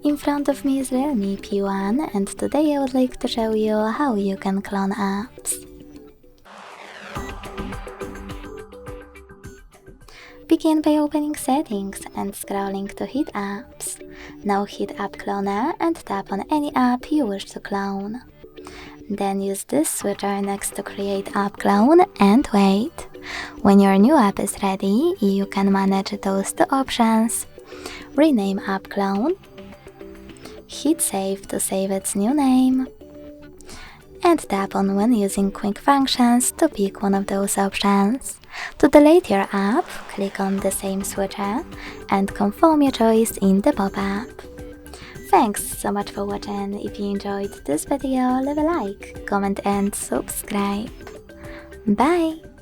In front of me is Realme P1 and today I would like to show you how you can clone apps. Begin by opening Settings and scrolling to Hit Apps. Now hit App Cloner and tap on any app you wish to clone. Then use this switcher next to Create App Clone and wait. When your new app is ready, you can manage those two options. Rename App Clone. Hit Save to save its new name. And tap on When using Quick Functions to pick one of those options. To delete your app, click on the same switcher and confirm your choice in the pop-up. Thanks so much for watching. If you enjoyed this video, leave a like, comment and subscribe. Bye!